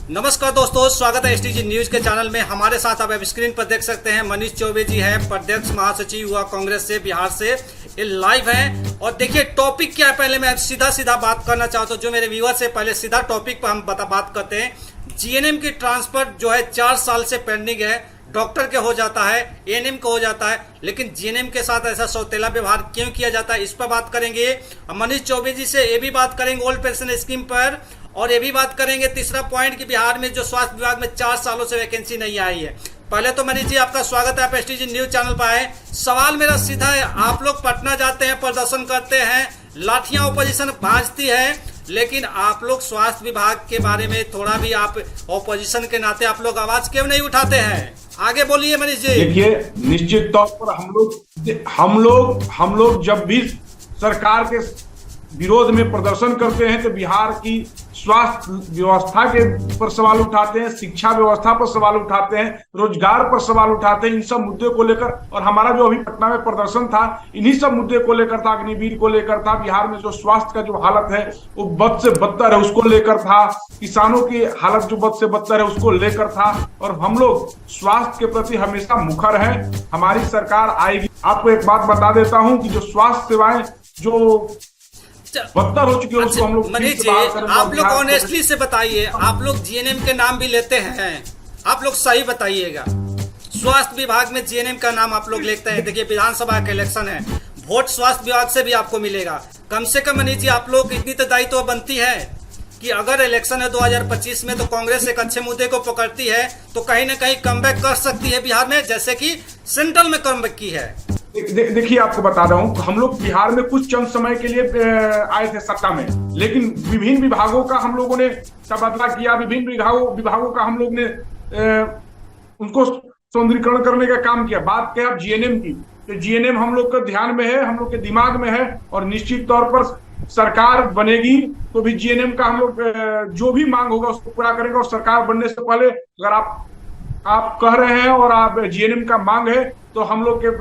नमस्कार दोस्तों, स्वागत है एसटीजी न्यूज के चैनल में। हमारे साथ आप स्क्रीन पर देख सकते हैं मनीष चौबे जी हैं, प्रदेश महासचिव हुआ कांग्रेस से बिहार से। ये लाइव है और देखिए टॉपिक क्या है। पहले मैं सीधा बात करना चाहता हूँ जो मेरे व्यूअर से, पहले सीधा टॉपिक पर हम बात करते हैं। जीएनएम की ट्रांसफर जो है 4 साल से पेंडिंग है। डॉक्टर के हो जाता है, एएनएम का हो जाता है, लेकिन जीएनएम के साथ ऐसा सौतेला व्यवहार क्यों किया जाता है, इस पर बात करेंगे। मनीष चौबे जी से ये भी बात करेंगे ओल्ड पेंशन स्कीम पर, और ये भी बात करेंगे तीसरा पॉइंट कि बिहार में जो स्वास्थ्य विभाग में 4 सालों से वैकेंसी नहीं आई है। पहले तो मनीष जी आपका स्वागत है, आप एसटीजी न्यूज चैनल पर आए। सवाल मेरा सीधा है, आप लोग पटना जाते हैं, प्रदर्शन करते हैं, लाठियां ऑपोजिशन भाजती है, लेकिन आप लोग स्वास्थ्य विभाग के बारे में थोड़ा भी आप ऑपोजिशन के नाते आप लोग आवाज क्यों नहीं उठाते हैं? आगे बोलिए मनीष जी। देखिए, निश्चित तौर पर हम लोग जब भी सरकार के विरोध में प्रदर्शन करते हैं तो बिहार की स्वास्थ्य व्यवस्था के पर सवाल उठाते हैं, शिक्षा व्यवस्था पर सवाल उठाते हैं, रोजगार पर सवाल उठाते हैं, इन सब मुद्दे को लेकर। और हमारा जो अभी पटना में प्रदर्शन था इन्हीं सब मुद्दे को लेकर था, अग्निवीर को लेकर था, बिहार में जो स्वास्थ्य का जो हालत है वो बद से बदतर है उसको लेकर था, किसानों की हालत जो बद से बदतर है उसको लेकर था। और हम लोग स्वास्थ्य के प्रति हमेशा मुखर हैं। हमारी सरकार आएगी। आपको एक बात बता देता हूं कि जो स्वास्थ्य सेवाएं जो बदतर हो चुकी है उसको हम लोग मनीष जी, आप लोग ऑनेस्टली से बताइए, आप लोग जीएनएम के नाम भी लेते हैं, आप लोग सही बताइएगा। स्वास्थ्य विभाग में जीएनएम का नाम आप लोग लेते हैं। देखिए विधानसभा का इलेक्शन है, वोट स्वास्थ्य विभाग से भी आपको मिलेगा। कम से कम मनीष जी आप लोग इतनी तो दायित्व बनती है कि अगर इलेक्शन है 2025 में तो कांग्रेस एक अच्छे मुद्दे को पकड़ती है तो कहीं ना कहीं कमबैक कर सकती है बिहार में, जैसे कि सेंट्रल में कमबैक की है। देखिए, आपको बता रहा हूं, हम लोग बिहार में कुछ चंद समय के लिए आए थे सत्ता में, लेकिन विभिन्न विभागों का हम लोगों ने तबादला किया। विभिन्न विभागों का हम लोग ने उनको सौंदर्यीकरण करने का काम किया। बात क्या आप जीएनएम की, तो जीएनएम हम लोग के ध्यान में है, हम लोग के दिमाग में है, और निश्चित तौर पर सरकार बनेगी तो भी जीएनएम का हम लोग जो भी मांग होगा उसको पूरा करेंगे। और सरकार बनने से पहले अगर आप कह रहे हैं और आप जीएनएम का मांग है तो हम लोग के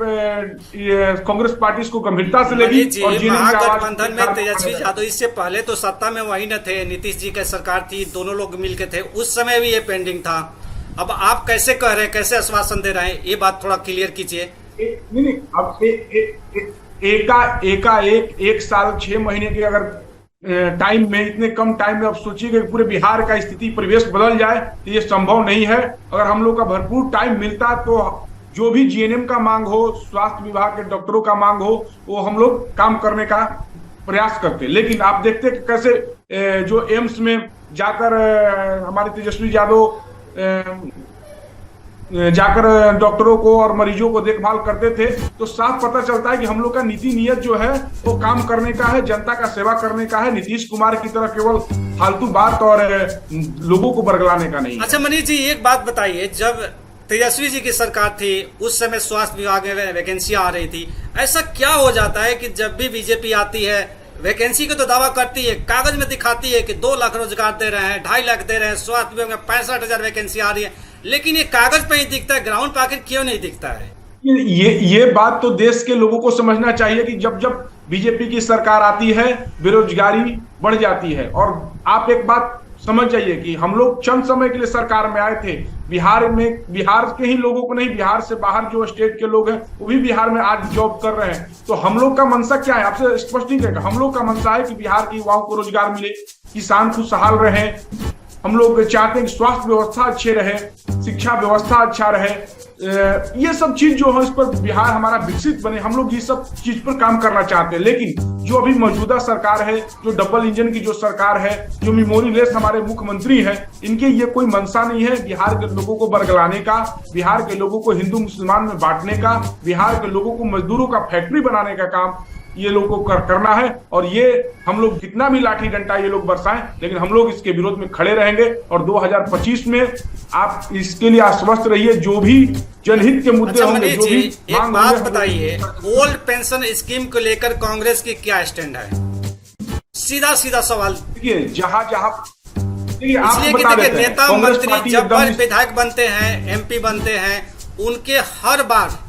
कांग्रेस पार्टी को गंभीरता से लेगी। और महागठबंधन में तेजस्वी यादव, इससे पहले तो सत्ता में वही न थे, नीतीश जी की सरकार थी, दोनों लोग मिलके थे, उस समय भी ये पेंडिंग था। अब आप कैसे कह रहे हैं, कैसे आश्वासन दे रहे हैं, ये बात थोड़ा क्लियर कीजिए। नहीं, अब एक साल 6 महीने के अगर टाइम में, इतने कम टाइम में आप सोचिए कि पूरे बिहार का स्थिति परिवेश बदल जाए तो ये संभव नहीं है। अगर हम लोग का भरपूर टाइम मिलता तो जो भी जीएनएम का मांग हो, स्वास्थ्य विभाग के डॉक्टरों का मांग हो, वो हम लोग काम करने का प्रयास करते। लेकिन आप देखते कि कैसे जो एम्स में जाकर हमारे तेजस्वी यादव जाकर डॉक्टरों को और मरीजों को देखभाल करते थे, तो साफ पता चलता है कि हम लोग का नीति नियत जो है वो काम करने का है, जनता का सेवा करने का है। नीतीश कुमार की तरह केवल फालतू बात और लोगों को बरगलाने का नहीं। अच्छा मनीष जी, एक बात बताइए, जब तेजस्वी जी की सरकार थी उस समय स्वास्थ्य विभाग में वैकेंसियां आ रही थी, ऐसा क्या हो जाता है कि जब भी बीजेपी आती है वैकेंसी का तो दावा करती है, कागज में दिखाती है कि 2 लाख रोजगार दे रहे हैं, 2.5 लाख दे रहे हैं, स्वास्थ्य विभाग में 65,000 वैकेंसी आ रही है, लेकिन ये कागज पे ही दिखता है, ग्राउंड पे आखिर क्यों नहीं दिखता है? ये बात तो देश के लोगों को समझना चाहिए कि जब जब बीजेपी की सरकार आती है बेरोजगारी बढ़ जाती है। और आप एक बात समझ जाइए कि हम लोग चंद समय के लिए सरकार में आए थे, बिहार के ही लोगों को नहीं, बिहार से बाहर जो स्टेट के लोग हैं वो भी बिहार में आज जॉब कर रहे हैं। तो हम लोग का मंशा क्या है, आपसे स्पष्ट नहीं कहेगा। हम लोग का मंशा है कि बिहार के युवाओं को रोजगार मिले, किसान खुशहाल रहे। हम लोग चाहते हैं कि स्वास्थ्य व्यवस्था अच्छे रहे, शिक्षा व्यवस्था अच्छा रहे, ये सब चीज जो है इस पर बिहार हमारा विकसित बने। हम लोग ये सब चीज पर काम करना चाहते हैं। लेकिन जो अभी मौजूदा सरकार है, जो डबल इंजन की जो सरकार है, जो मेमोरी लेस हमारे मुख्यमंत्री हैं, इनके ये कोई मंशा नहीं है बिहार के लोगों को बरगलाने का, बिहार के लोगों को हिंदू मुसलमान में बांटने का, बिहार के लोगों को मजदूरों का फैक्ट्री बनाने का काम ये लोगों को करना है। और ये हम लोग कितना भी लाठी डंडा ये लोग बरसाएं, लेकिन हम लोग इसके विरोध में खड़े रहेंगे। और 2025 में आप इसके लिए आश्वस्त रहिए, जो भी जनहित के मुद्दे होंगे, जो भी एक बात बताइए, ओल्ड पेंशन स्कीम को लेकर कांग्रेस की क्या स्टैंड है? सीधा सवाल। देखिए, जहां इसलिए कि देखिए नेता मंत्री जब विधायक बनते हैं, एमपी बनते हैं, उनके हर बार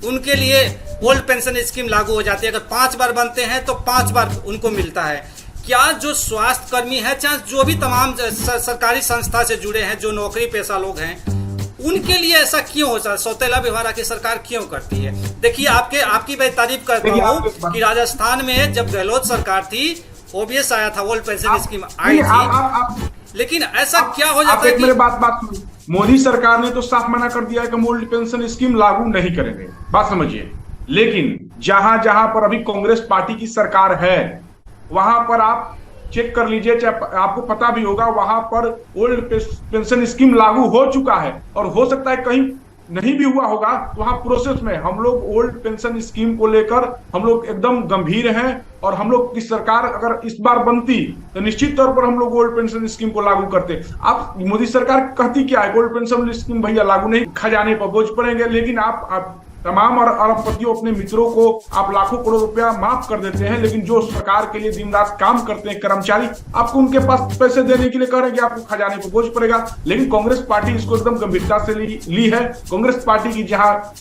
उनके लिए ओल्ड पेंशन स्कीम लागू हो जाती है। अगर 5 बार बनते हैं तो 5 बार उनको मिलता है। क्या जो स्वास्थ्य कर्मी है, चाहे जो भी तमाम सरकारी संस्था से जुड़े हैं, जो नौकरी पेशा लोग हैं, उनके लिए ऐसा क्यों होता है? सौतेला व्यवहार आखिर सरकार क्यों करती है? देखिए, आपकी मैं तारीफ करता हूँ कि राजस्थान में जब गहलोत सरकार थी, ओबीएस आया था, ओल्ड पेंशन स्कीम आई थी, लेकिन ऐसा क्या हो जाता है कि मेरे बात मोदी सरकार ने तो साफ मना कर दिया है कि ओल्ड पेंशन स्कीम लागू नहीं करेंगे, बात समझिए। लेकिन जहां जहां पर अभी कांग्रेस पार्टी की सरकार है, वहां पर आप चेक कर लीजिए, चाहे आपको पता भी होगा, वहां पर ओल्ड पेंशन स्कीम लागू हो चुका है, और हो सकता है कहीं नहीं भी हुआ होगा, तो वहां प्रोसेस में हम लोग ओल्ड पेंशन स्कीम को लेकर हम लोग एकदम गंभीर हैं, और हम लोग की सरकार अगर इस बार बनती तो निश्चित तौर पर हम लोग ओल्ड पेंशन स्कीम को लागू करते। आप मोदी सरकार कहती क्या है, ओल्ड पेंशन स्कीम भैया लागू नहीं, खजाने पर बोझ पड़ेंगे, लेकिन आप तमाम और अरबपतियों, अपने मित्रों को आप लाखों करोड़ रुपया माफ कर देते हैं, लेकिन जो सरकार के लिए दिन रात काम करते हैं कर्मचारी, आपको उनके पास पैसे देने के लिए कह रहे हैं कि आपको खजाने पर बोझ पड़ेगा। लेकिन कांग्रेस पार्टी इसको एकदम गंभीरता से ली है। कांग्रेस पार्टी की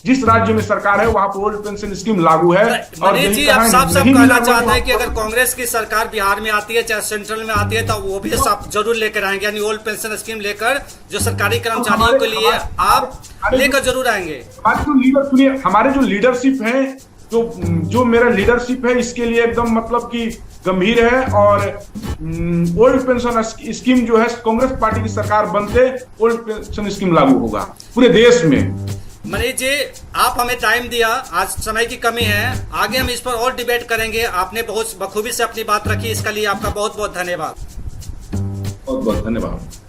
जिस राज्य में सरकार है, वहां पर ओल्ड पेंशन स्कीम लागू है। और जी, आप साफ कहना चाहते हैं कि अगर कांग्रेस की सरकार बिहार में आती है, चाहे सेंट्रल में आती है, तो वो भी आप जरूर लेकर आएंगे, यानी ओल्ड पेंशन स्कीम लेकर जो सरकारी कर्मचारियों के लिए आप लेकर जरूर आएंगे। हमारे जो लीडरशिप है, जो मेरा लीडरशिप है, इसके लिए एकदम मतलब कि गंभीर है। और ओल्ड पेंशन स्कीम जो है, कांग्रेस पार्टी की सरकार बनते ओल्ड पेंशन स्कीम लागू होगा पूरे देश में। मनीष जी, आप हमें टाइम दिया, आज समय की कमी है, आगे हम इस पर और डिबेट करेंगे। आपने बहुत बखूबी से अपनी बात रखी, इसके लिए आपका बहुत बहुत धन्यवाद। बहुत बहुत धन्यवाद।